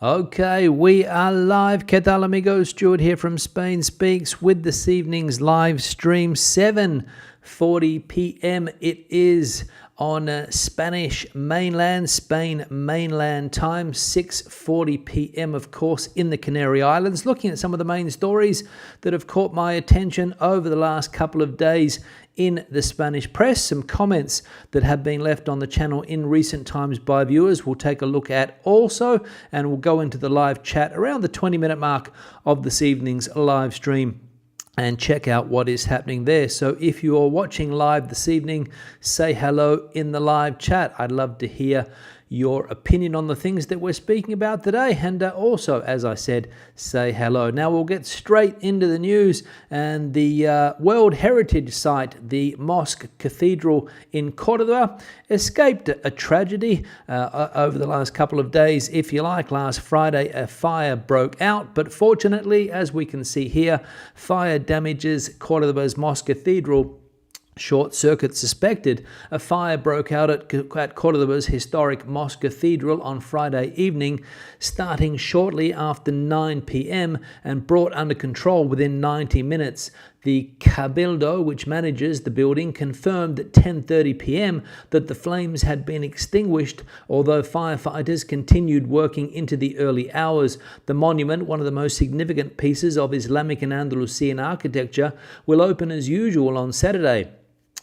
Okay, we are live. ¿Qué tal, amigos? Stuart here from Spain Speaks with this evening's live stream, 7:40 p.m. It is on Spain mainland time, 6:40 p.m. of course in the Canary Islands. Looking at some of the main stories that have caught my attention over the last couple of days in the Spanish press, some comments that have been left on the channel in recent times by viewers we'll take a look at also, and we'll go into the live chat around the 20-minute mark of this evening's live stream and check out what is happening there. So if you are watching live this evening, say hello in the live chat. I'd love to hear your opinion on the things that we're speaking about today, and also, as I said, say hello. Now we'll get straight into the news, and the World Heritage Site, the Mosque-Cathedral in Córdoba, escaped a tragedy over the last couple of days. If you like, last Friday a fire broke out, but fortunately, as we can see here, fire damages Córdoba's Mosque-Cathedral. Short circuit suspected. A fire broke out at Cordoba's historic Mosque-Cathedral on Friday evening, starting shortly after 9 p.m. and brought under control within 90 minutes. The Cabildo, which manages the building, confirmed at 10:30 p.m. that the flames had been extinguished, although firefighters continued working into the early hours. The monument, one of the most significant pieces of Islamic and Andalusian architecture, will open as usual on Saturday.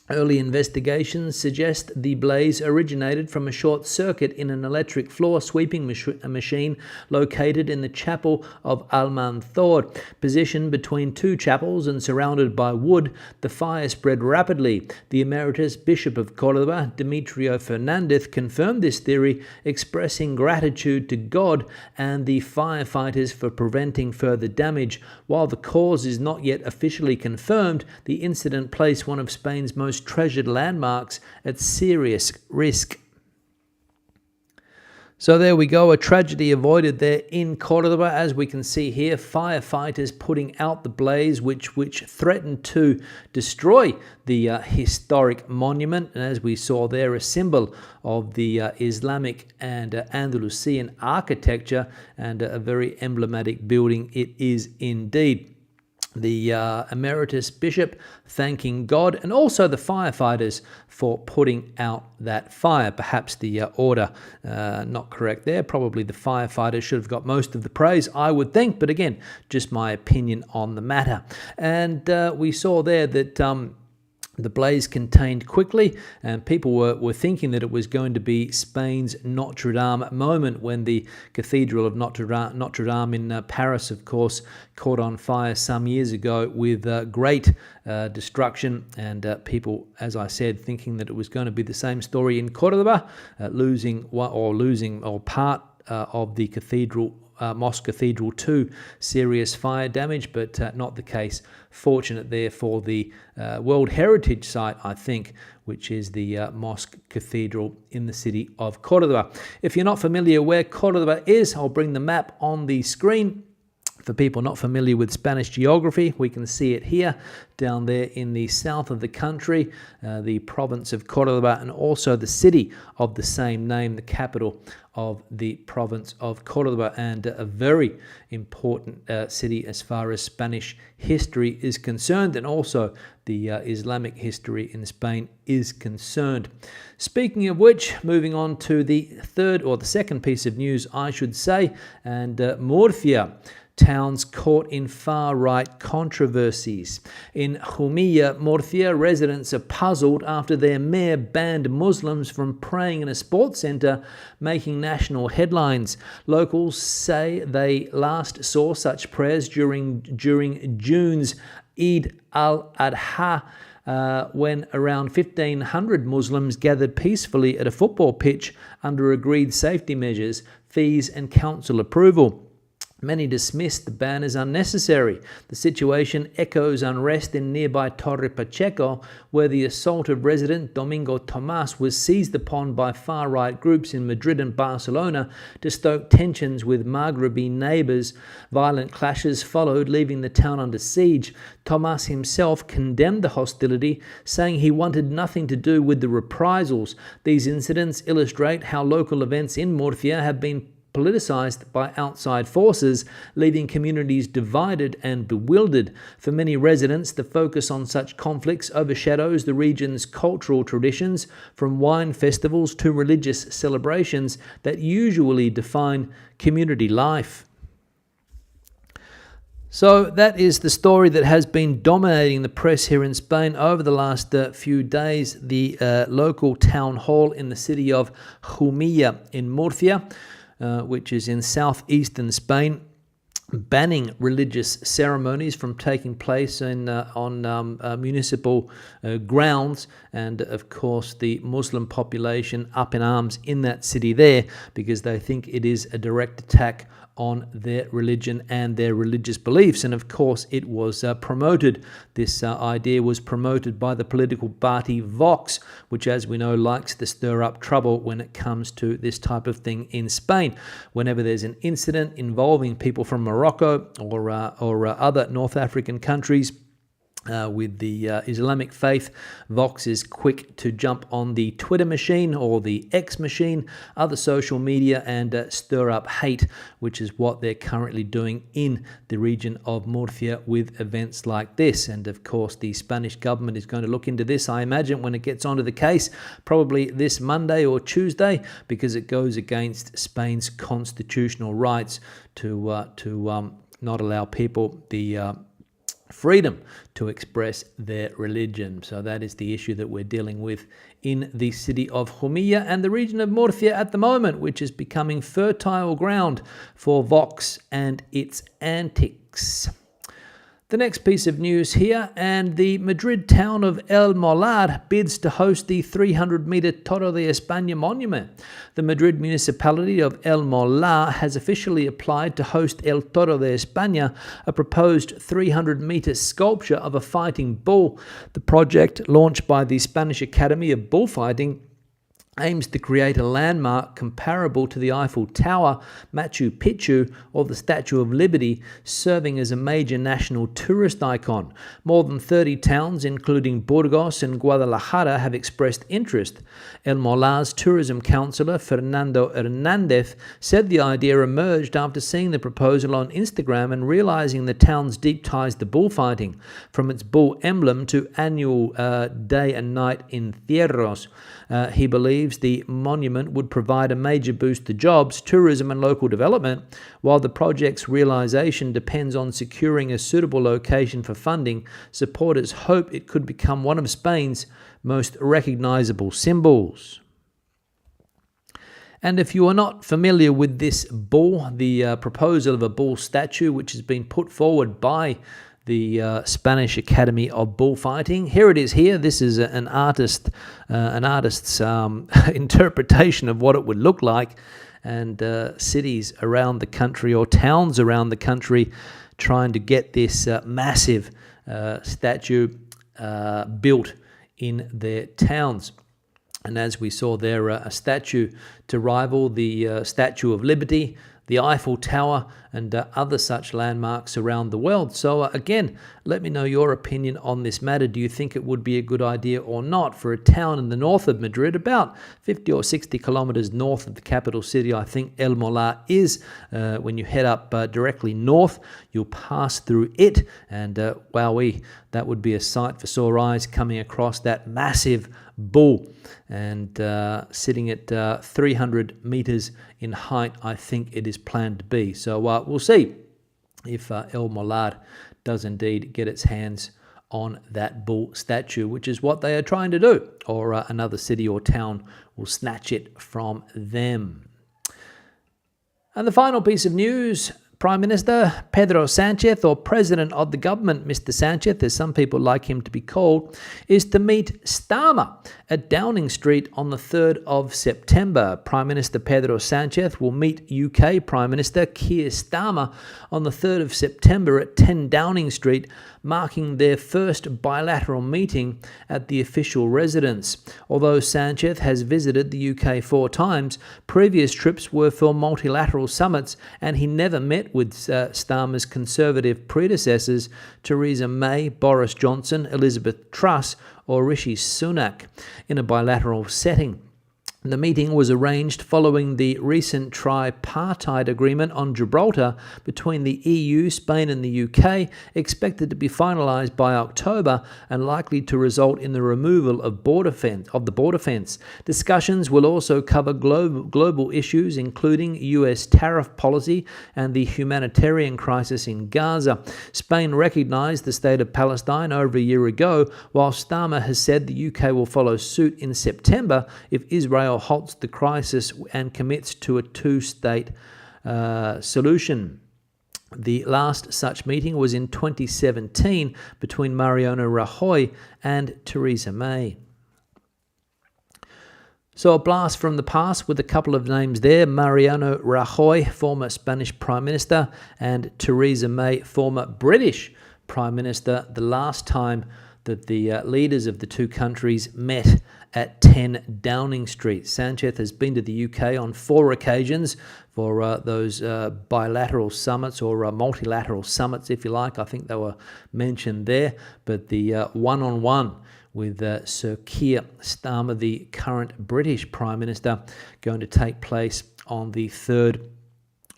Early investigations suggest the blaze originated from a short circuit in an electric floor sweeping machine located in the chapel of Almanzor. Positioned between two chapels and surrounded by wood, the fire spread rapidly. The Emeritus Bishop of Córdoba, Demetrio Fernandez, confirmed this theory, expressing gratitude to God and the firefighters for preventing further damage. While the cause is not yet officially confirmed, the incident placed one of Spain's most treasured landmarks at serious risk. So there we go, a tragedy avoided there in Córdoba. As we can see here, firefighters putting out the blaze which threatened to destroy the historic monument, and as we saw there, a symbol of the Islamic and Andalusian architecture, and a very emblematic building it is indeed. The Emeritus Bishop thanking God and also the firefighters for putting out that fire. Perhaps the order not correct there. Probably the firefighters should have got most of the praise, I would think. But again, just my opinion on the matter. And we saw there that the blaze contained quickly, and people were thinking that it was going to be Spain's Notre Dame moment when the Cathedral of Notre Dame in Paris, of course, caught on fire some years ago with great destruction, and people, as I said, thinking that it was going to be the same story in Córdoba, losing part of the cathedral. Mosque-Cathedral to serious fire damage, but not the case. Fortunate there for the World Heritage Site, I think, which is the Mosque-Cathedral in the city of Córdoba. If you're not familiar where Córdoba is, I'll bring the map on the screen. For people not familiar with Spanish geography, we can see it here, down there in the south of the country, the province of Córdoba, and also the city of the same name, the capital of the province of Córdoba, and a very important city as far as Spanish history is concerned, and also the Islamic history in Spain is concerned. Speaking of which, moving on to the second piece of news, I should say, and Murcia. Towns caught in far-right controversies. In Jumilla, Murcia, residents are puzzled after their mayor banned Muslims from praying in a sports centre, making national headlines. Locals say they last saw such prayers during June's Eid al-Adha, when around 1,500 Muslims gathered peacefully at a football pitch under agreed safety measures, fees and council approval. Many dismissed the ban as unnecessary. The situation echoes unrest in nearby Torre Pacheco, where the assault of resident Domingo Tomas was seized upon by far-right groups in Madrid and Barcelona to stoke tensions with Maghrebi neighbours. Violent clashes followed, leaving the town under siege. Tomas himself condemned the hostility, saying he wanted nothing to do with the reprisals. These incidents illustrate how local events in Murcia have been politicized by outside forces, leaving communities divided and bewildered. For many residents, the focus on such conflicts overshadows the region's cultural traditions, from wine festivals to religious celebrations that usually define community life. So that is the story that has been dominating the press here in Spain over the last few days. The local town hall in the city of Jumilla in Murcia, which is in southeastern Spain, banning religious ceremonies from taking place on municipal grounds, and of course the Muslim population up in arms in that city there because they think it is a direct attack on their religion and their religious beliefs. And of course it was promoted, this idea was promoted by the political party Vox, which, as we know, likes to stir up trouble when it comes to this type of thing in Spain. Whenever there's an incident involving people from Morocco or other North African countries with the Islamic faith, Vox is quick to jump on the Twitter machine or the X machine, other social media, and stir up hate, which is what they're currently doing in the region of Murcia with events like this. And of course, the Spanish government is going to look into this, I imagine, when it gets onto the case, probably this Monday or Tuesday, because it goes against Spain's constitutional rights to not allow people the freedom to express their religion. So that is the issue that we're dealing with in the city of Jumilla and the region of Murcia at the moment, which is becoming fertile ground for Vox and its antics. The next piece of news here, and the Madrid town of El Molar bids to host the 300-metre Toro de España monument. The Madrid municipality of El Molar has officially applied to host El Toro de España, a proposed 300-metre sculpture of a fighting bull. The project, launched by the Spanish Academy of Bullfighting, aims to create a landmark comparable to the Eiffel Tower, Machu Picchu, or the Statue of Liberty, serving as a major national tourist icon. More than 30 towns, including Burgos and Guadalajara, have expressed interest. El Molar's tourism councillor, Fernando Hernández, said the idea emerged after seeing the proposal on Instagram and realising the town's deep ties to bullfighting, from its bull emblem to annual day and night encierros. He believes the monument would provide a major boost to jobs, tourism and local development. While the project's realisation depends on securing a suitable location for funding, supporters hope it could become one of Spain's most recognisable symbols. And if you are not familiar with this bull, the proposal of a bull statue which has been put forward by the Spanish Academy of Bullfighting. Here it is here. This is an artist's interpretation of what it would look like, and cities around the country or towns around the country trying to get this massive statue built in their towns. And as we saw there, a statue to rival the Statue of Liberty, the Eiffel Tower, and other such landmarks around the world. So again, let me know your opinion on this matter. Do you think it would be a good idea or not for a town in the north of Madrid, about 50 or 60 kilometers north of the capital city? I think El Molar is. When you head up directly north, you'll pass through it, and wowee, that would be a sight for sore eyes, coming across that massive bull and sitting at 300 meters in height, I think it is planned to be. So we'll see if El Molar does indeed get its hands on that bull statue, which is what they are trying to do, or another city or town will snatch it from them. And the final piece of news, Prime Minister Pedro Sánchez, or President of the government, Mr. Sánchez, as some people like him to be called, is to meet Starmer at Downing Street on the 3rd of September. Prime Minister Pedro Sánchez will meet UK Prime Minister Keir Starmer on the 3rd of September at 10 Downing Street, marking their first bilateral meeting at the official residence. Although Sánchez has visited the UK 4 times, previous trips were for multilateral summits, and he never met with Starmer's Conservative predecessors, Theresa May, Boris Johnson, Elizabeth Truss, or Rishi Sunak, in a bilateral setting. The meeting was arranged following the recent tripartite agreement on Gibraltar between the EU, Spain and the UK, expected to be finalised by October and likely to result in the removal of the border fence. Discussions will also cover global issues including US tariff policy and the humanitarian crisis in Gaza. Spain recognised the state of Palestine over a year ago, while Starmer has said the UK will follow suit in September if Israel halts the crisis and commits to a two-state solution. The last such meeting was in 2017 between Mariano Rajoy and Theresa May. So a blast from the past with a couple of names there: Mariano Rajoy, former Spanish Prime Minister, and Theresa May, former British Prime Minister, the last time that the leaders of the two countries met at 10 Downing Street. Sanchez has been to the UK on 4 occasions for those bilateral summits or multilateral summits, if you like. I think they were mentioned there. But the one-on-one with Sir Keir Starmer, the current British Prime Minister, going to take place on the 3rd.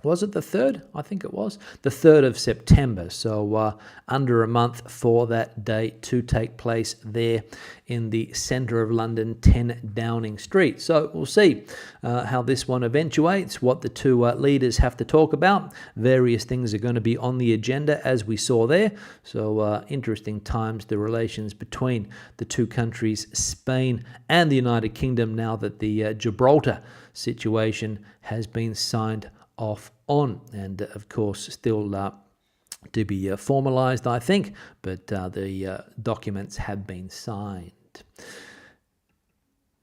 Was it the 3rd? I think it was. The 3rd of September. So under a month for that date to take place there in the centre of London, 10 Downing Street. So we'll see how this one eventuates, what the two leaders have to talk about. Various things are going to be on the agenda, as we saw there. So interesting times, the relations between the two countries, Spain and the United Kingdom, now that the Gibraltar situation has been signed off on, and of course still to be formalized, I think, but the documents have been signed.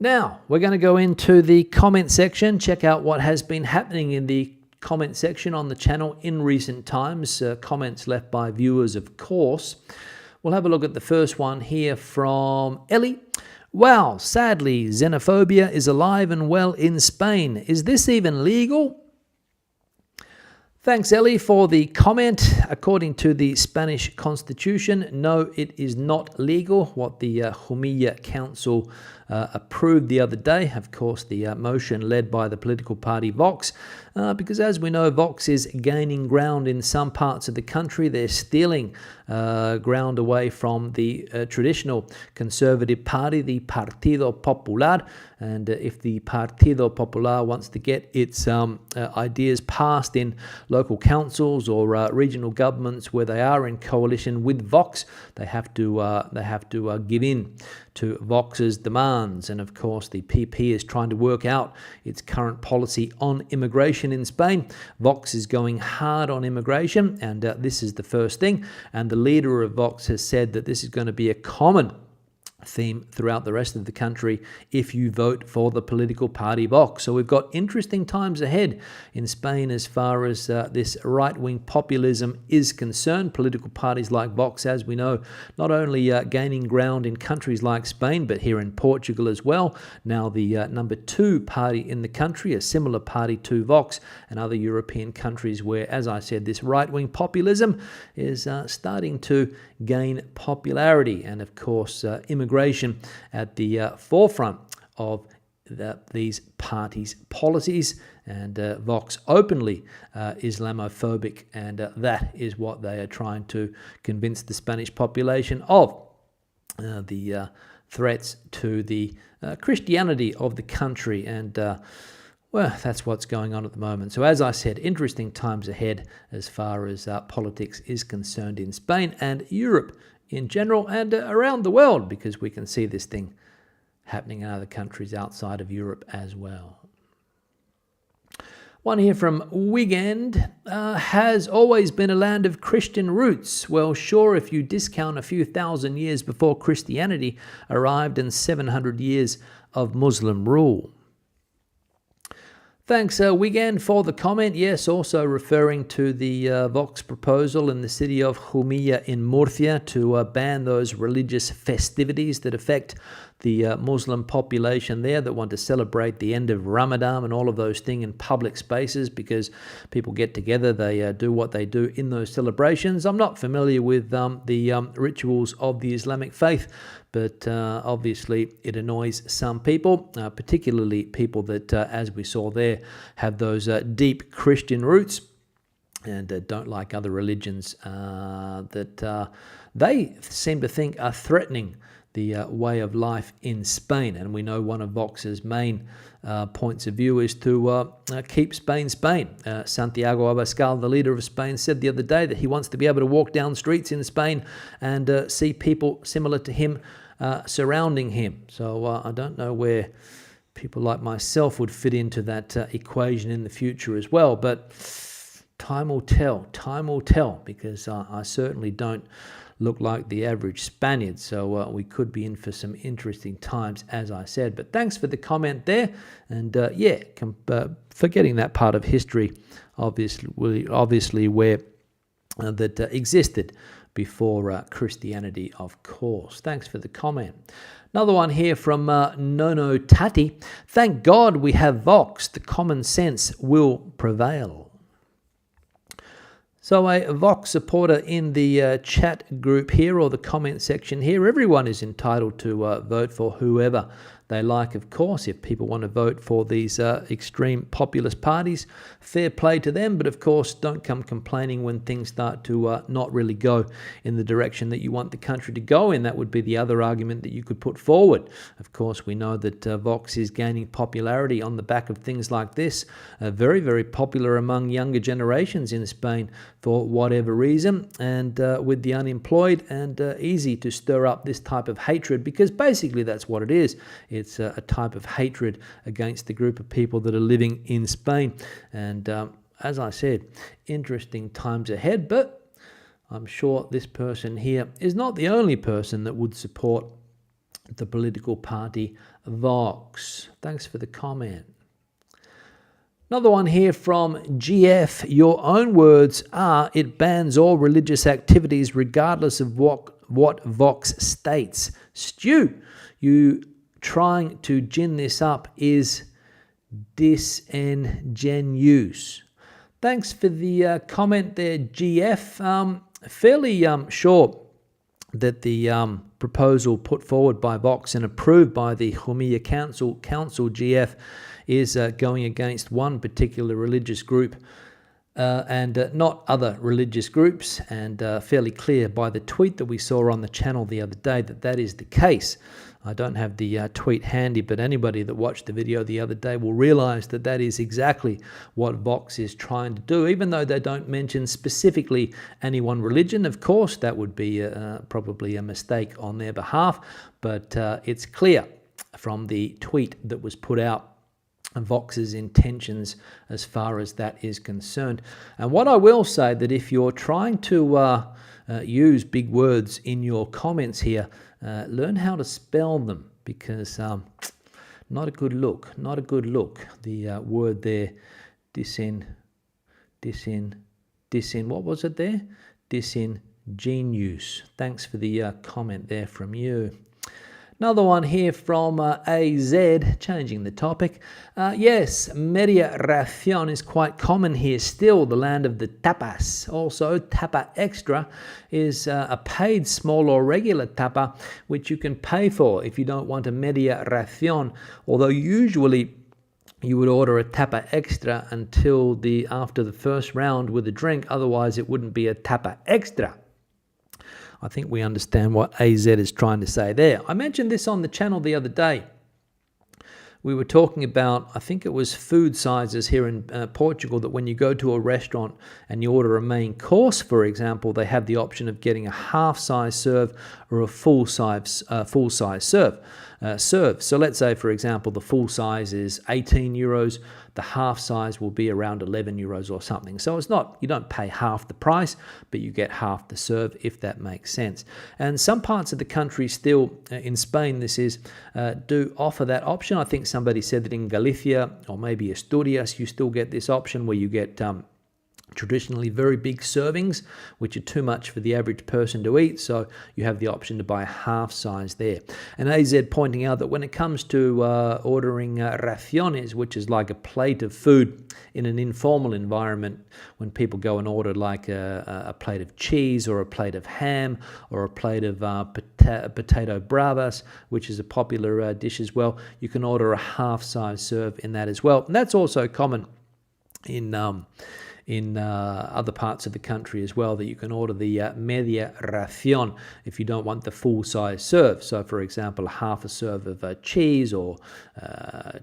Now we're going to go into the comment section, check out what has been happening in the comment section on the channel in recent times, comments left by viewers, of course. We'll have a look at the first one here from Ellie. Wow, sadly, xenophobia is alive and well in Spain. Is this even legal? Thanks, Ellie, for the comment. According to the Spanish Constitution, no, it is not legal. What the Jumilla Council approved the other day, of course, the motion led by the political party Vox, because as we know, Vox is gaining ground in some parts of the country. They're stealing ground away from the traditional conservative party, the Partido Popular. And if the Partido Popular wants to get its ideas passed in local councils or regional governments where they are in coalition with Vox, they have to give in to Vox's demands. And of course, the PP is trying to work out its current policy on immigration in Spain. Vox is going hard on immigration, and this is the first thing. And the leader of Vox has said that this is going to be a common theme throughout the rest of the country if you vote for the political party Vox. So we've got interesting times ahead in Spain as far as this right-wing populism is concerned. Political parties like Vox, as we know, not only gaining ground in countries like Spain, but here in Portugal as well. Now the number 2 party in the country, a similar party to Vox, and other European countries where, as I said, this right-wing populism is starting to gain popularity. And of course, immigration at the forefront of these parties' policies, and Vox openly Islamophobic, and that is what they are trying to convince the Spanish population of. The threats to the Christianity of the country, and well, that's what's going on at the moment. So as I said, interesting times ahead as far as politics is concerned in Spain and Europe in general, and around the world, because we can see this thing happening in other countries outside of Europe as well. One here from Wigan. Has always been a land of Christian roots. Well, sure, if you discount a few thousand years before Christianity arrived and 700 years of Muslim rule. Thanks, Wigan, for the comment. Yes, also referring to the Vox proposal in the city of Jumilla in Murcia to ban those religious festivities that affect the Muslim population there that want to celebrate the end of Ramadan and all of those things in public spaces because people get together, they do what they do in those celebrations. I'm not familiar with the rituals of the Islamic faith, but obviously it annoys some people, particularly people that, as we saw there, have those deep Christian roots and don't like other religions that they seem to think are threatening the way of life in Spain. And we know one of Vox's main points of view is to keep Spain Spain. Santiago Abascal, the leader of Spain, said the other day that he wants to be able to walk down streets in Spain and see people similar to him surrounding him. So I don't know where people like myself would fit into that equation in the future as well, but time will tell, because I certainly don't look like the average Spaniard, so we could be in for some interesting times, as I said. But thanks for the comment there, and forgetting that part of history, obviously where that existed before Christianity, of course. Thanks for the comment. Another one here from Nono Tati. Thank God we have Vox. The common sense will prevail. So a Vox supporter in the chat group here, or the comment section here, everyone is entitled to vote for whoever they like, of course. If people want to vote for these extreme populist parties, fair play to them. But of course, don't come complaining when things start to not really go in the direction that you want the country to go in. That would be the other argument that you could put forward. Of course, we know that Vox is gaining popularity on the back of things like this. Very, very popular among younger generations in Spain for whatever reason, and with the unemployed, and easy to stir up this type of hatred, because basically that's what it is. It's a type of hatred against the group of people that are living in Spain. And as I said, interesting times ahead, but I'm sure this person here is not the only person that would support the political party Vox. Thanks for the comment. Another one here from GF. Your own words are, it bans all religious activities regardless of what Vox states. Stu, you trying to gin this up is disingenuous. Thanks for the comment there, GF. Fairly sure that the proposal put forward by Vox and approved by the Jumilla Council GF is going against one particular religious group and not other religious groups, and fairly clear by the tweet that we saw on the channel the other day that that is the case. I don't have the tweet handy, but anybody that watched the video the other day will realize that that is exactly what Vox is trying to do, even though they don't mention specifically any one religion. Of course, that would be probably a mistake on their behalf, but it's clear from the tweet that was put out Vox's intentions as far as that is concerned. And what I will say, that if you're trying to use big words in your comments here, learn how to spell them, because not a good look. The word there, what was it there? Disingenuous. Thanks for the comment there from you. Another one here from AZ, changing the topic. Yes, mediación is quite common here still, the land of the tapas. Also, tapa extra is a paid small or regular tapa, which you can pay for if you don't want a mediación, although usually you would order a tapa extra until after the first round with a drink, otherwise it wouldn't be a tapa extra. I think we understand what AZ is trying to say there. I mentioned this on the channel the other day. We were talking about, I think it was food sizes here in Portugal, that when you go to a restaurant and you order a main course, for example, they have the option of getting a half-size serve or a full-size serve. So let's say, for example, the full size is 18 euros. The half size will be around 11 euros or something. So it's not, you don't pay half the price, but you get half the serve, if that makes sense. And some parts of the country still, in Spain, this is, do offer that option. I think somebody said that in Galicia or maybe Asturias, you still get this option where you get traditionally very big servings, which are too much for the average person to eat. So you have the option to buy half size there. And AZ pointing out that when it comes to ordering raciones, which is like a plate of food in an informal environment, when people go and order like a plate of cheese or a plate of ham or a plate of potato bravas, which is a popular dish as well, you can order a half size serve in that as well. And that's also common in other parts of the country as well, that you can order the media ración if you don't want the full-size serve. So, for example, half a serve of cheese or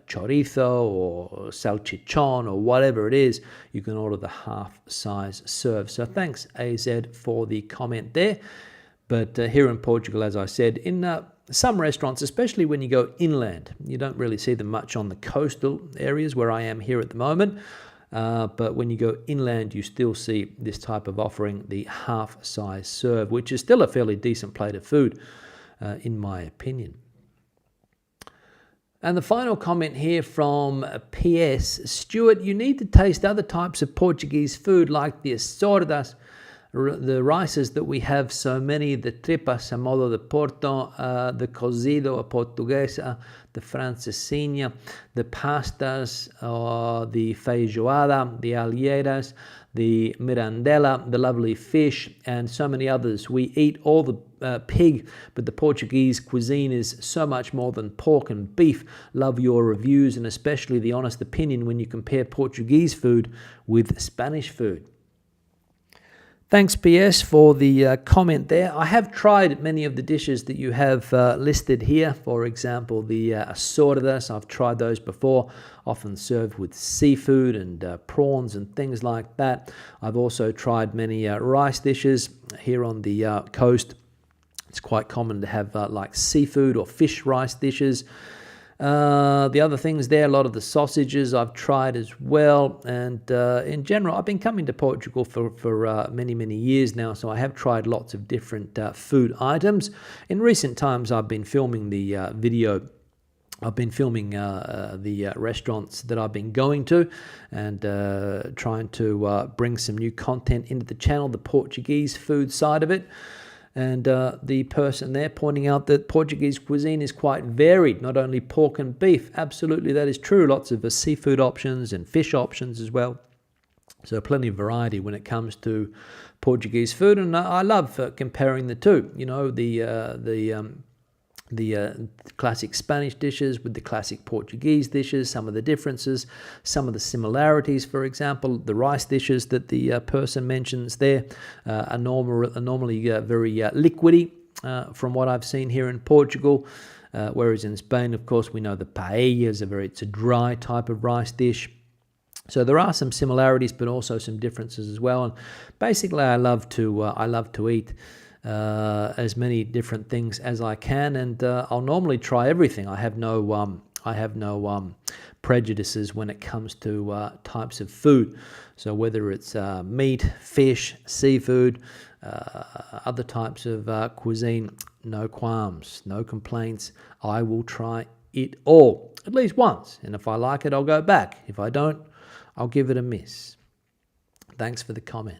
chorizo or salchichon or whatever it is, you can order the half-size serve. So thanks, AZ, for the comment there. But here in Portugal, as I said, in some restaurants, especially when you go inland, you don't really see them much on the coastal areas where I am here at the moment. But when you go inland, you still see this type of offering, the half-size serve, which is still a fairly decent plate of food, in my opinion. And the final comment here from PS, Stuart, you need to taste other types of Portuguese food like the assordas, the rices that we have so many, the tripas a modo de Porto, the cozido a portuguesa, the francesinha, the pastas, the feijoada, the alheiras, the mirandela, the lovely fish, and so many others. We eat all the pig, but the Portuguese cuisine is so much more than pork and beef. Love your reviews and especially the honest opinion when you compare Portuguese food with Spanish food. Thanks, PS, for the comment there. I have tried many of the dishes that you have listed here. For example, the assordas, I've tried those before, often served with seafood and prawns and things like that. I've also tried many rice dishes here on the coast. It's quite common to have like seafood or fish rice dishes. The other things there, a lot of the sausages I've tried as well, and in general I've been coming to Portugal for many years now, so I have tried lots of different food items. In recent times I've been filming the the restaurants that I've been going to and trying to bring some new content into the channel, the Portuguese food side of it. And the person there pointing out that Portuguese cuisine is quite varied, not only pork and beef. Absolutely, that is true. Lots of seafood options and fish options as well. So plenty of variety when it comes to Portuguese food. And I love comparing the two. You know, the classic Spanish dishes with the classic Portuguese dishes, some of the differences, some of the similarities. For example, the rice dishes that the person mentions there are normally very liquidy from what I've seen here in Portugal, whereas in Spain, of course, we know the paella is it's a dry type of rice dish. So there are some similarities, but also some differences as well. And basically, I love to eat as many different things as I can, and I'll normally try everything. I have no prejudices when it comes to types of food. So whether it's meat, fish, seafood, other types of cuisine, no qualms, no complaints. I will try it all at least once, and if I like it, I'll go back. If I don't, I'll give it a miss. Thanks for the comment.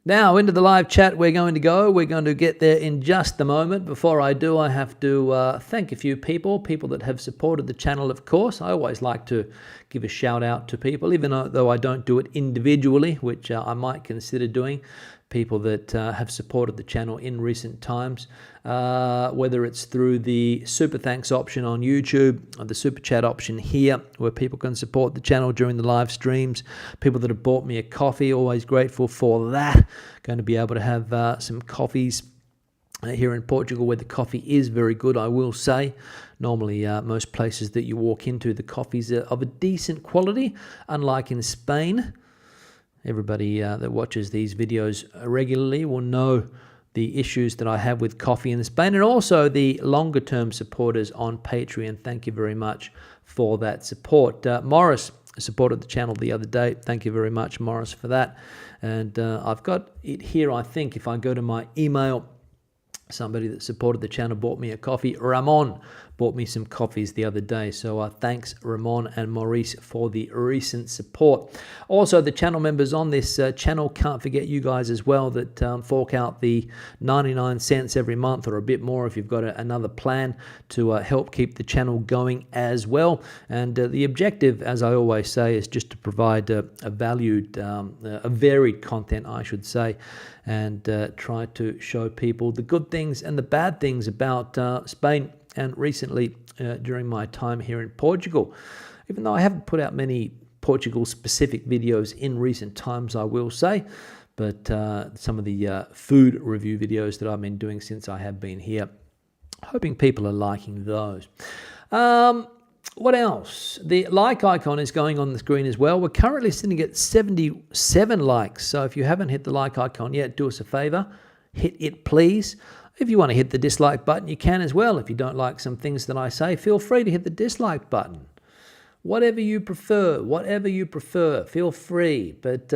Now, into the live chat we're going to go. We're going to get there in just a moment. Before I do, I have to thank a few people that have supported the channel, of course. I always like to give a shout out to people, even though I don't do it individually, which I might consider doing. People that have supported the channel in recent times, whether it's through the super thanks option on YouTube or the super chat option here, where people can support the channel during the live streams. People that have bought me a coffee, always grateful for that. Going to be able to have some coffees here in Portugal, where the coffee is very good, I will say. Normally, most places that you walk into, the coffees are of a decent quality, unlike in Spain. Everybody that watches these videos regularly will know the issues that I have with coffee in Spain, and also the longer term supporters on Patreon. Thank you very much for that support. Morris supported the channel the other day. Thank you very much, Morris, for that. And I've got it here, I think, if I go to my email, somebody that supported the channel bought me a coffee. Ramon bought me some coffees the other day. So thanks Ramon and Maurice for the recent support. Also, the channel members on this channel, can't forget you guys as well that fork out the 99 cents every month or a bit more if you've got another plan to help keep the channel going as well. And the objective, as I always say, is just to provide a varied content, I should say, and try to show people the good things and the bad things about Spain, and recently during my time here in Portugal. Even though I haven't put out many Portugal-specific videos in recent times, I will say, but some of the food review videos that I've been doing since I have been here, hoping people are liking those. What else? The like icon is going on the screen as well. We're currently sitting at 77 likes, so if you haven't hit the like icon yet, do us a favor, hit it please. If you want to hit the dislike button, you can as well. If you don't like some things that I say, feel free to hit the dislike button. Whatever you prefer, feel free. But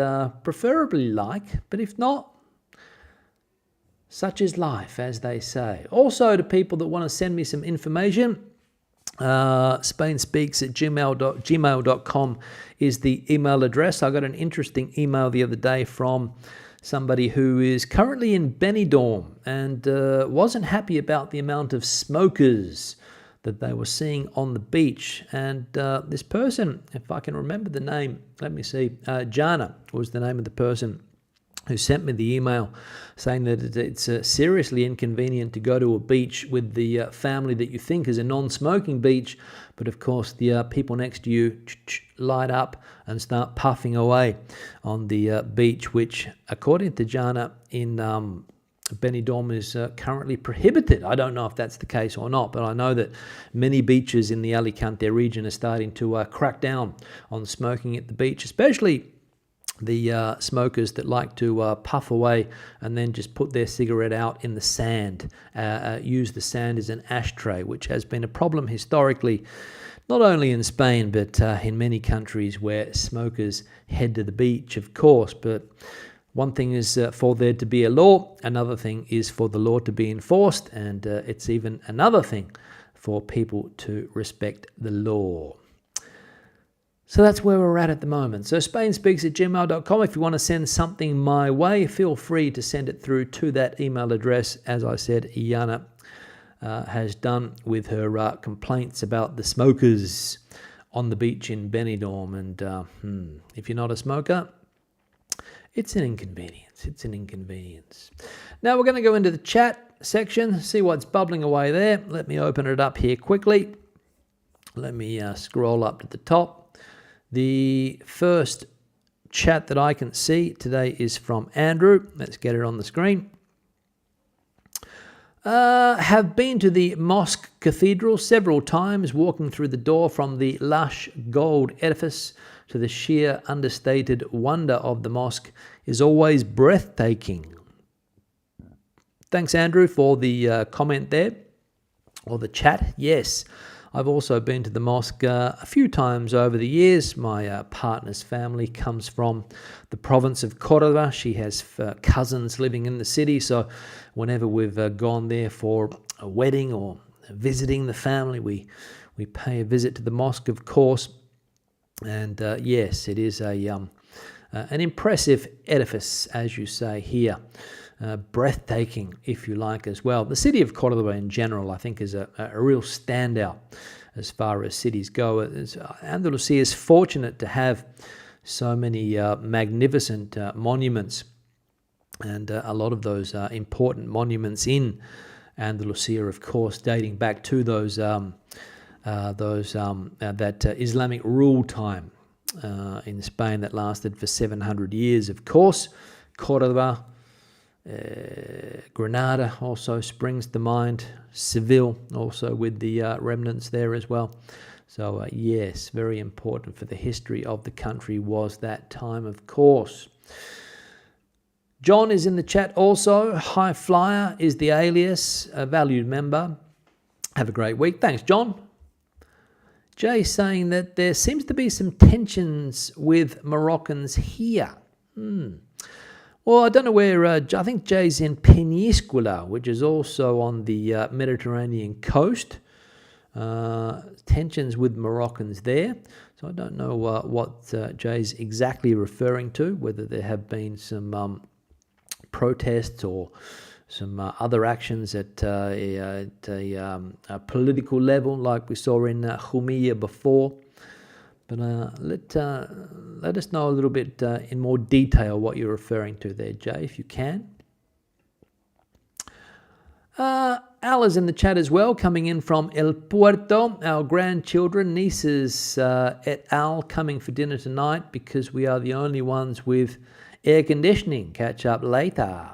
preferably like, but if not, such is life, as they say. Also, to people that want to send me some information, spainspeaks@gmail.com is the email address. I got an interesting email the other day from somebody who is currently in Benidorm and wasn't happy about the amount of smokers that they were seeing on the beach. And this person, if I can remember the name, let me see, Jana was the name of the person who sent me the email, saying that it's seriously inconvenient to go to a beach with the family that you think is a non-smoking beach, but of course the people next to you light up and start puffing away on the beach, which according to Jana in Benidorm is currently prohibited. I don't know if that's the case or not, but I know that many beaches in the Alicante region are starting to crack down on smoking at the beach, especially the smokers that like to puff away and then just put their cigarette out in the sand, use the sand as an ashtray, which has been a problem historically, not only in Spain, but in many countries where smokers head to the beach, of course. But one thing is for there to be a law, another thing is for the law to be enforced, and it's even another thing for people to respect the law. So that's where we're at the moment. So spainspeaks@gmail.com. If you want to send something my way, feel free to send it through to that email address. As I said, Iana has done with her complaints about the smokers on the beach in Benidorm. And if you're not a smoker, it's an inconvenience. It's an inconvenience. Now we're going to go into the chat section, see what's bubbling away there. Let me open it up here quickly. Let me scroll up to the top. The first chat that I can see today is from Andrew. Let's get it on the screen. Have been to the Mosque-Cathedral several times, walking through the door from the lush gold edifice to the sheer understated wonder of the mosque is always breathtaking. Thanks, Andrew, for the comment there, or the chat. Yes, I've also been to the mosque a few times over the years. My partner's family comes from the province of Córdoba. She has cousins living in the city, so whenever we've gone there for a wedding or visiting the family, we pay a visit to the mosque, of course. And yes, it is an impressive edifice, as you say here. Breathtaking, if you like, as well. The city of Córdoba in general, I think, is a real standout as far as cities go. Andalusia is fortunate to have so many magnificent monuments, and a lot of those important monuments in Andalusia, of course, dating back to those Islamic rule time in Spain that lasted for 700 years, of course. Córdoba, Granada also springs to mind. Seville also with the remnants there as well. So yes, very important for the history of the country was that time, of course. John is in the chat also. High Flyer is the alias, a valued member. Have a great week. Thanks, John. Jay saying that there seems to be some tensions with Moroccans here. Well, I don't know where, I think Jay's in Peníscola, which is also on the Mediterranean coast. Tensions with Moroccans there. So I don't know what Jay's exactly referring to, whether there have been some protests or some other actions at a political level like we saw in Jumilla before. But let us know a little bit in more detail what you're referring to there, Jay, if you can. Al is in the chat as well, coming in from El Puerto. Our grandchildren, nieces et al. Coming for dinner tonight because we are the only ones with air conditioning. Catch up later.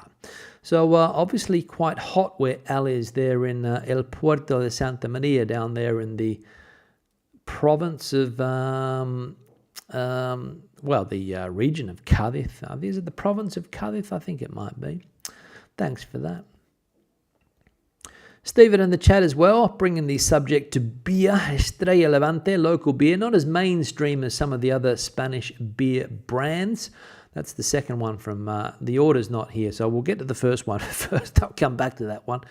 So obviously quite hot where Al is there in El Puerto de Santa Maria, down there in the province of, the region of Cádiz. Is it the province of Cádiz? I think it might be. Thanks for that. Stephen in the chat as well, bringing the subject to beer, Estrella Levante, local beer, not as mainstream as some of the other Spanish beer brands. That's the second one from, the order's not here, so we'll get to the first one first. I'll come back to that one.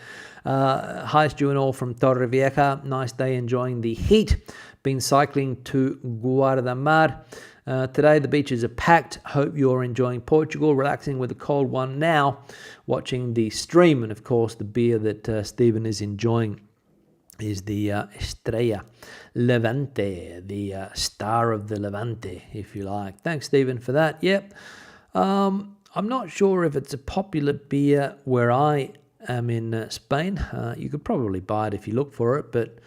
Hi, Stu and all from Torrevieja. Nice day enjoying the heat. Been cycling to Guardamar. Today the beaches are packed. Hope you're enjoying Portugal, relaxing with a cold one now, watching the stream. And of course the beer that Stephen is enjoying is the Estrella Levante, the star of the Levante, if you like. Thanks, Stephen, for that. Yep. I'm not sure if it's a popular beer where I am in Spain. You could probably buy it if you look for it, but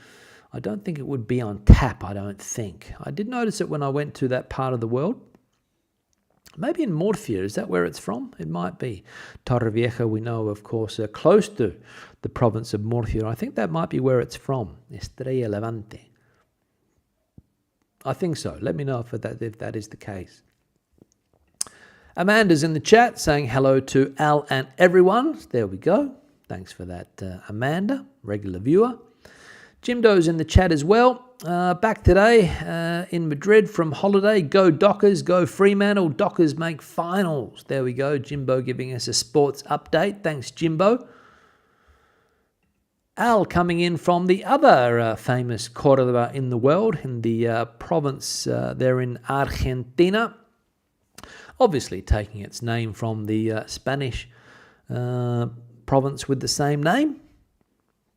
I don't think it would be on tap, I don't think. I did notice it when I went to that part of the world. Maybe in Murcia, is that where it's from? It might be. Torrevieja, we know, of course, close to the province of Murcia. I think that might be where it's from, Estrella Levante. I think so. Let me know if that is the case. Amanda's in the chat saying hello to Al and everyone. There we go. Thanks for that, Amanda, regular viewer. Jimdo's in the chat as well. Back today in Madrid from holiday. Go Dockers, go Fremantle. Dockers make finals. There we go. Jimbo giving us a sports update. Thanks, Jimbo. Al coming in from the other famous Córdoba in the world, in the province there in Argentina. Obviously taking its name from the Spanish province with the same name.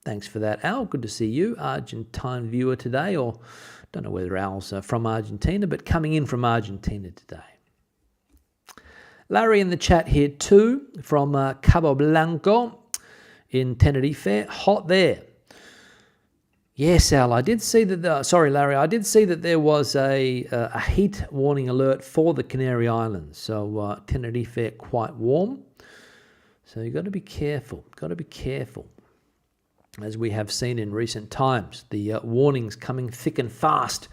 Thanks for that, Al. Good to see you. Argentine viewer today, or don't know whether Al's from Argentina, but coming in from Argentina today. Larry in the chat here too, from Cabo Blanco in Tenerife. Hot there. Yes, Al, I did see that. Sorry, Larry, I did see that there was a heat warning alert for the Canary Islands. So Tenerife quite warm. So you've got to be careful. Got to be careful. As we have seen in recent times, the warnings coming thick and fast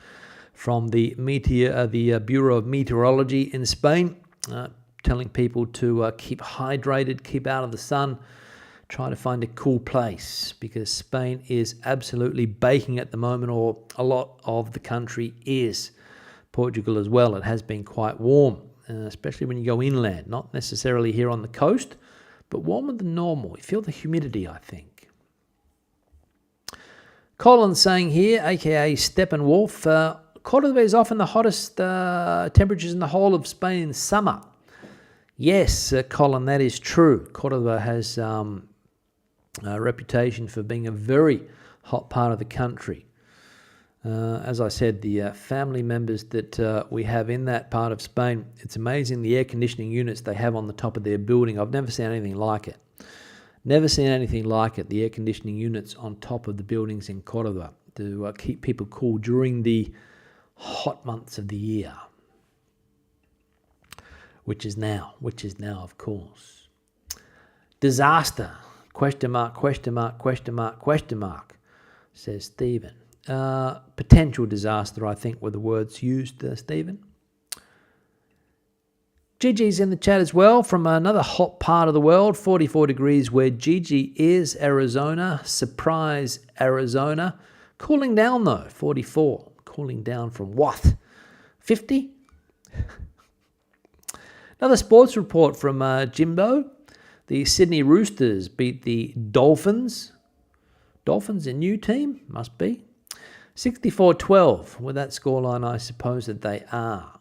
from the Bureau of Meteorology in Spain, telling people to keep hydrated, keep out of the sun, try to find a cool place, because Spain is absolutely baking at the moment, or a lot of the country is. Portugal as well, it has been quite warm, especially when you go inland, not necessarily here on the coast, but warmer than normal. You feel the humidity, I think. Colin saying here, aka Steppenwolf, Córdoba is often the hottest temperatures in the whole of Spain in summer. Yes, Colin, that is true. Córdoba has a reputation for being a very hot part of the country. As I said, the family members that we have in that part of Spain, it's amazing the air conditioning units they have on the top of their building. I've never seen anything like it. Never seen anything like it, the air conditioning units on top of the buildings in Córdoba to keep people cool during the hot months of the year, which is now, of course. Disaster, question mark, question mark, question mark, question mark, says Stephen. Potential disaster, I think, were the words used, Stephen. Gigi's in the chat as well from another hot part of the world, 44 degrees where Gigi is, Arizona. Surprise, Arizona. Cooling down though, 44. Cooling down from what? 50? Another sports report from Jimbo. The Sydney Roosters beat the Dolphins. Dolphins a new team? Must be. 64-12, with that scoreline, I suppose that they are.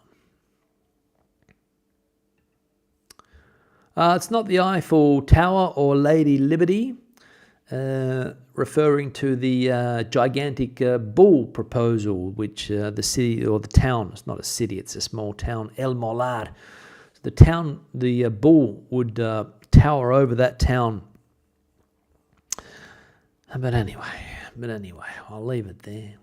It's not the Eiffel Tower or Lady Liberty, referring to the gigantic bull proposal, which the city or the town, it's not a city, it's a small town, El Molar. The town, the bull would tower over that town. But anyway, I'll leave it there.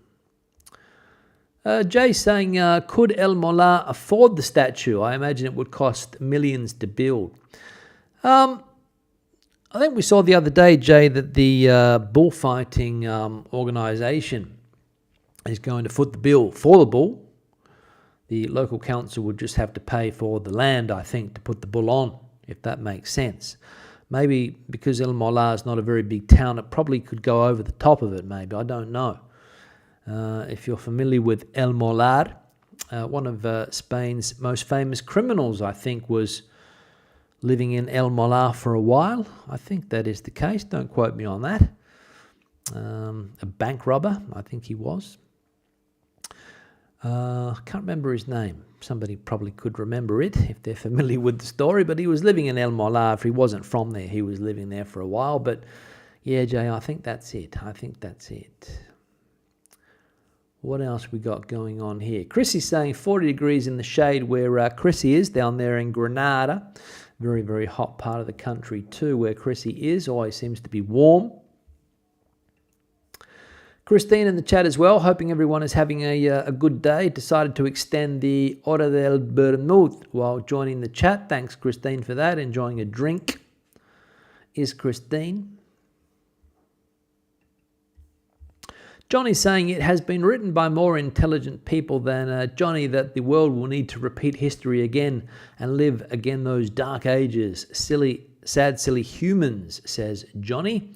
Jay saying, could El Molar afford the statue? I imagine it would cost millions to build. I think we saw the other day, Jay, that the bullfighting organisation is going to foot the bill for the bull. The local council would just have to pay for the land, I think, to put the bull on, if that makes sense. Maybe because El Molar is not a very big town, it probably could go over the top of it, maybe. I don't know. If you're familiar with El Molar, one of Spain's most famous criminals, I think, was living in El Molar for a while. I think that is the case. Don't quote me on that. A bank robber, I think he was. I can't remember his name. Somebody probably could remember it if they're familiar with the story, but he was living in El Molar. If he wasn't from there, he was living there for a while. But yeah, Jay, I think that's it. What else we got going on here? Chrissy's saying 40 degrees in the shade where Chrissy is down there in Granada. Very, very hot part of the country too, where Chrissy is. Always seems to be warm. Christine in the chat as well, hoping everyone is having a good day. Decided to extend the Hora del Vermouth while joining the chat. Thanks, Christine, for that. Enjoying a drink. Is Christine. Johnny's saying it has been written by more intelligent people than Johnny that the world will need to repeat history again and live again those dark ages. Sad, silly humans, says Johnny.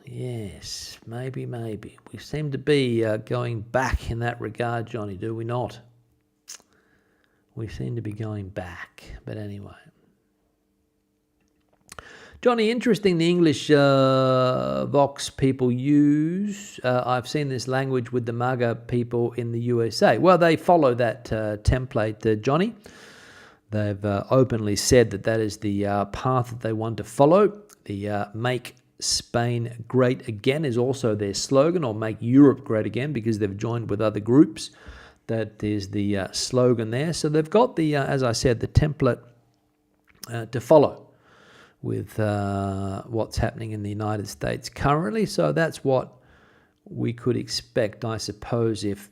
Yes, maybe. We seem to be going back in that regard, Johnny, do we not? We seem to be going back. But anyway. Johnny, interesting the English Vox people use. I've seen this language with the MAGA people in the USA. Well, they follow that template, Johnny. They've openly said that is the path that they want to follow. The Make Spain Great Again is also their slogan, or Make Europe Great Again, because they've joined with other groups. That is the slogan there. So they've got the, as I said, the template to follow with what's happening in the United States currently. So that's what we could expect, I suppose, if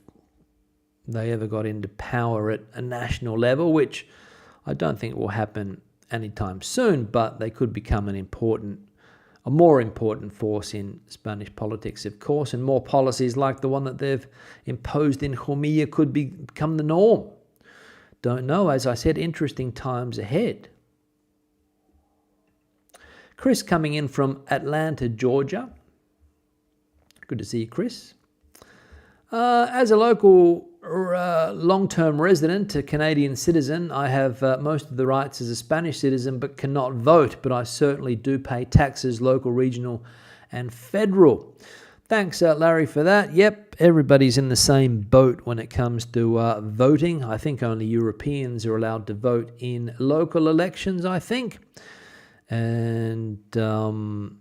they ever got into power at a national level, which I don't think will happen anytime soon, but they could become a more important force in Spanish politics, of course, and more policies like the one that they've imposed in Jumilla could become the norm. Don't know. As I said, interesting times ahead. Chris coming in from Atlanta, Georgia. Good to see you, Chris. As a local long-term resident, a Canadian citizen, I have most of the rights as a Spanish citizen but cannot vote, but I certainly do pay taxes, local, regional and federal. Thanks, Larry, for that. Yep, everybody's in the same boat when it comes to voting. I think only Europeans are allowed to vote in local elections, I think. And the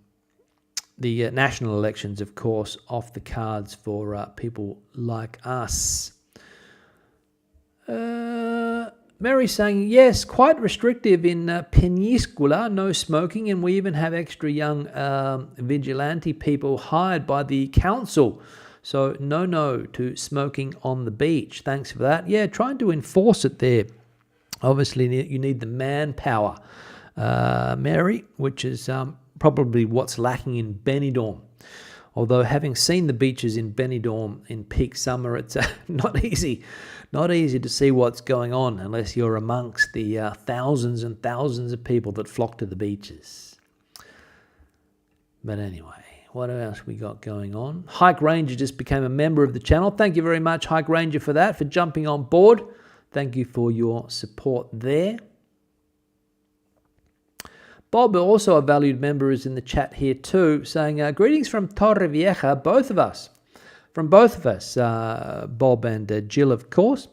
national elections, of course, off the cards for people like us. Mary saying, yes, quite restrictive in Peníscola, no smoking, and we even have extra young vigilante people hired by the council. So no to smoking on the beach. Thanks for that. Yeah, trying to enforce it there. Obviously, you need the manpower, Mary, which is probably what's lacking in Benidorm. Although having seen the beaches in Benidorm in peak summer, it's not easy to see what's going on unless you're amongst the thousands and thousands of people that flock to the beaches. But anyway, what else we got going on? Hike Ranger just became a member of the channel. Thank you very much, Hike Ranger, for that, for jumping on board. Thank you for your support there. Bob, also a valued member, is in the chat here too, saying, greetings from Torrevieja, both of us. From both of us, Bob and Jill, of course.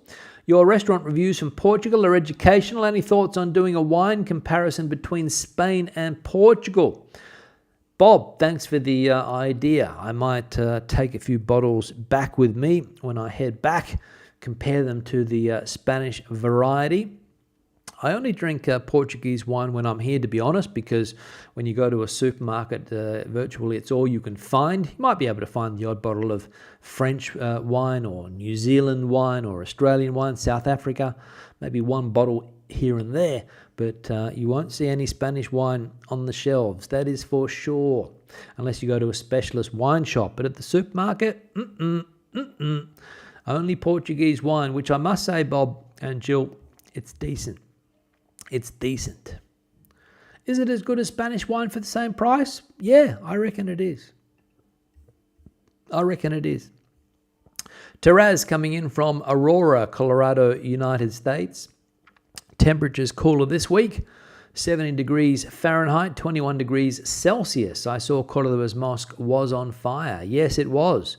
Your restaurant reviews from Portugal are educational. Any thoughts on doing a wine comparison between Spain and Portugal? Bob, thanks for the idea. I might take a few bottles back with me when I head back, compare them to the Spanish variety. I only drink Portuguese wine when I'm here, to be honest, because when you go to a supermarket, virtually it's all you can find. You might be able to find the odd bottle of French wine or New Zealand wine or Australian wine, South Africa, maybe one bottle here and there, but you won't see any Spanish wine on the shelves, that is for sure, unless you go to a specialist wine shop. But at the supermarket, only Portuguese wine, which I must say, Bob and Jill, it's decent. It's decent. Is it as good as Spanish wine for the same price? Yeah, I reckon it is. Trez coming in from Aurora, Colorado, United States. Temperatures cooler this week. 70 degrees Fahrenheit, 21 degrees Celsius. I saw Cordoba's mosque was on fire. Yes, it was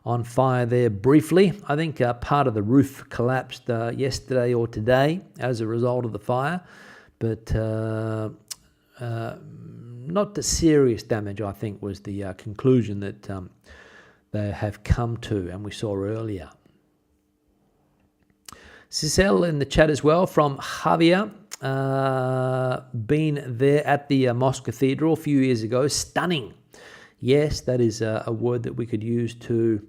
on fire there briefly. I think part of the roof collapsed yesterday or today as a result of the fire, but not the serious damage, I think, was the conclusion that they have come to, and we saw earlier. Cicel in the chat as well from Javier. Been there at the Mosque-Cathedral a few years ago. Stunning. Yes, that is a word that we could use to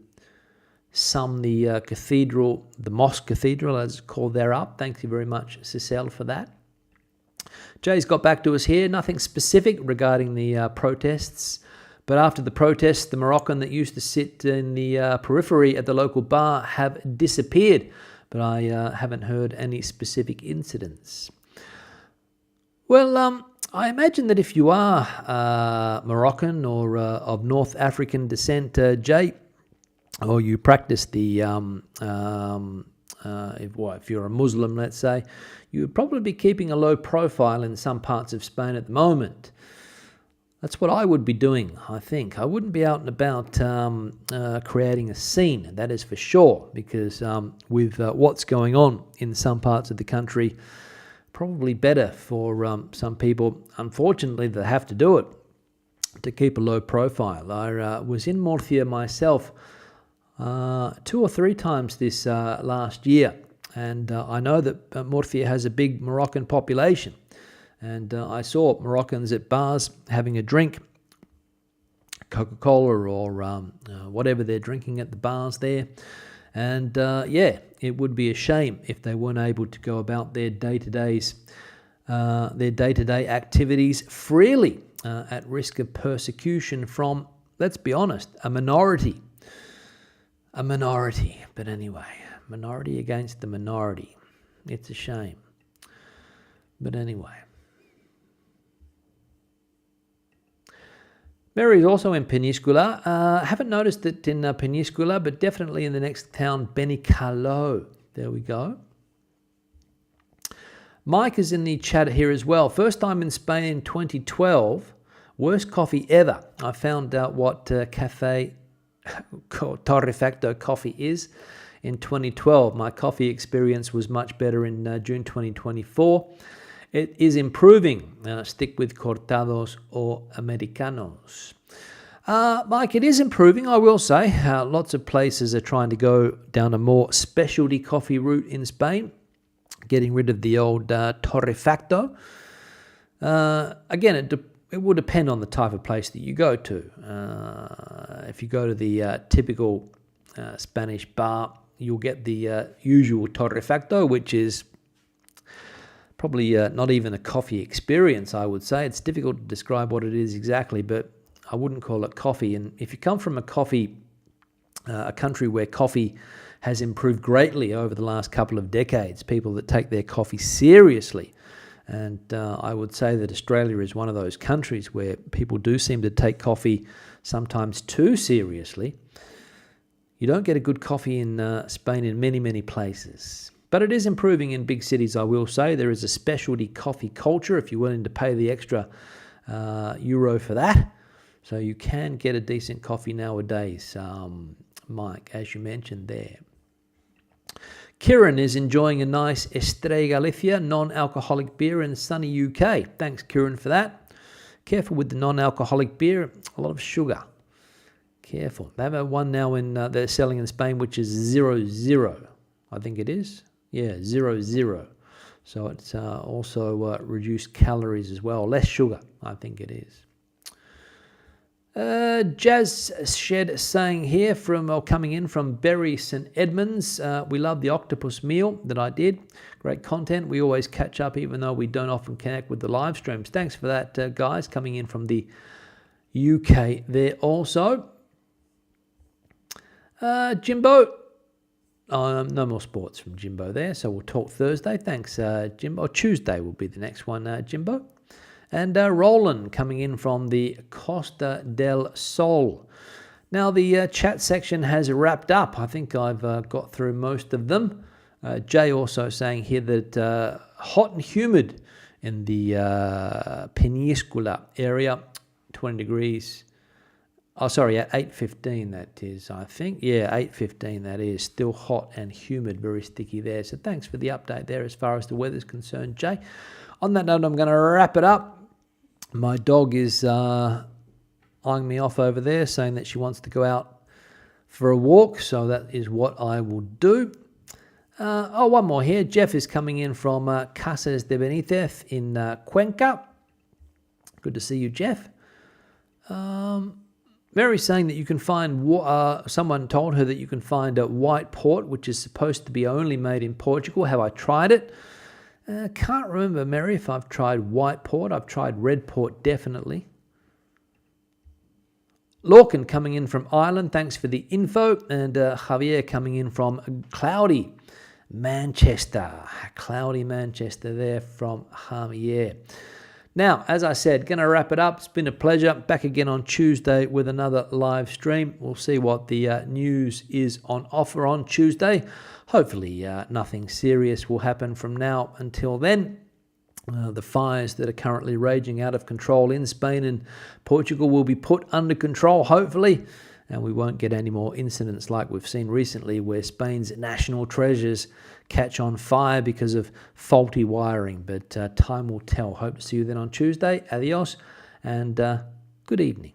sum the cathedral, the Mosque-Cathedral, as it's called, there up. Thank you very much, Cicel, for that. Jay's got back to us here. Nothing specific regarding the protests, but after the protests, the Moroccan that used to sit in the periphery at the local bar have disappeared, but I haven't heard any specific incidents. Well, I imagine that if you are Moroccan or of North African descent, Jay, or you practice the, if you're a Muslim, let's say, you would probably be keeping a low profile in some parts of Spain at the moment. That's what I would be doing, I think. I wouldn't be out and about creating a scene, that is for sure, because with what's going on in some parts of the country, probably better for some people, unfortunately, that have to do it, to keep a low profile. I was in Murcia myself 2 or 3 times this last year, and I know that Murcia has a big Moroccan population, and I saw Moroccans at bars having a drink, Coca-Cola or whatever they're drinking at the bars there. And it would be a shame if they weren't able to go about their day-to-day activities freely, at risk of persecution from, let's be honest, a minority. But anyway, minority against the minority. It's a shame. But anyway. Mary is also in Peníscola. Haven't noticed it in Peníscola, but definitely in the next town, Benicarló. There we go. Mike is in the chat here as well. First time in Spain in 2012. Worst coffee ever. I found out what Cafe Torrefacto coffee is in 2012. My coffee experience was much better in June 2024. It is improving. Stick with cortados or americanos. Mike, it is improving, I will say. Lots of places are trying to go down a more specialty coffee route in Spain, getting rid of the old torrefacto. Again, it will depend on the type of place that you go to. If you go to the typical Spanish bar, you'll get the usual torrefacto, which is probably not even a coffee experience, I would say. It's difficult to describe what it is exactly, but I wouldn't call it coffee. And if you come from a country where coffee has improved greatly over the last couple of decades, people that take their coffee seriously, and I would say that Australia is one of those countries where people do seem to take coffee sometimes too seriously. You don't get a good coffee in Spain in many, many places. But it is improving in big cities, I will say. There is a specialty coffee culture if you're willing to pay the extra euro for that. So you can get a decent coffee nowadays, Mike, as you mentioned there. Kieran is enjoying a nice Estrella Galicia non-alcoholic beer in sunny UK. Thanks, Kieran, for that. Careful with the non-alcoholic beer. A lot of sugar. Careful. They have one now they're selling in Spain, which is 0.0. I think it is. Yeah, 0.0. So it's also reduced calories as well. Less sugar, I think it is. Jazz Shed saying here coming in from Bury St Edmunds, we love the octopus meal that I did. Great content. We always catch up even though we don't often connect with the live streams. Thanks for that, guys, coming in from the UK there also. Jimbo. No more sports from Jimbo there, so we'll talk Thursday. Thanks, Jimbo. Tuesday will be the next one, Jimbo. And Roland coming in from the Costa del Sol. Now, the chat section has wrapped up. I think I've got through most of them. Jay also saying here that hot and humid in the Península area, 20 degrees. Oh, sorry, at 8:15 that is, I think. Yeah, 8:15 that is. Still hot and humid, very sticky there. So thanks for the update there as far as the weather's concerned, Jay. On that note, I'm going to wrap it up. My dog is eyeing me off over there, saying that she wants to go out for a walk. So that is what I will do. One more here. Jeff is coming in from Casas de Benítez in Cuenca. Good to see you, Jeff. Mary's saying that you can find, someone told her that you can find a white port, which is supposed to be only made in Portugal. Have I tried it? Can't remember, Mary, if I've tried white port. I've tried red port, definitely. Lorcan coming in from Ireland. Thanks for the info. And Javier coming in from cloudy Manchester. Cloudy Manchester there from Javier. Now, as I said, going to wrap it up. It's been a pleasure. Back again on Tuesday with another live stream. We'll see what the news is on offer on Tuesday. Hopefully nothing serious will happen from now until then. The fires that are currently raging out of control in Spain and Portugal will be put under control, hopefully, and we won't get any more incidents like we've seen recently where Spain's national treasures catch on fire because of faulty wiring. But time will tell. Hope to see you then on Tuesday. Adios and good evening.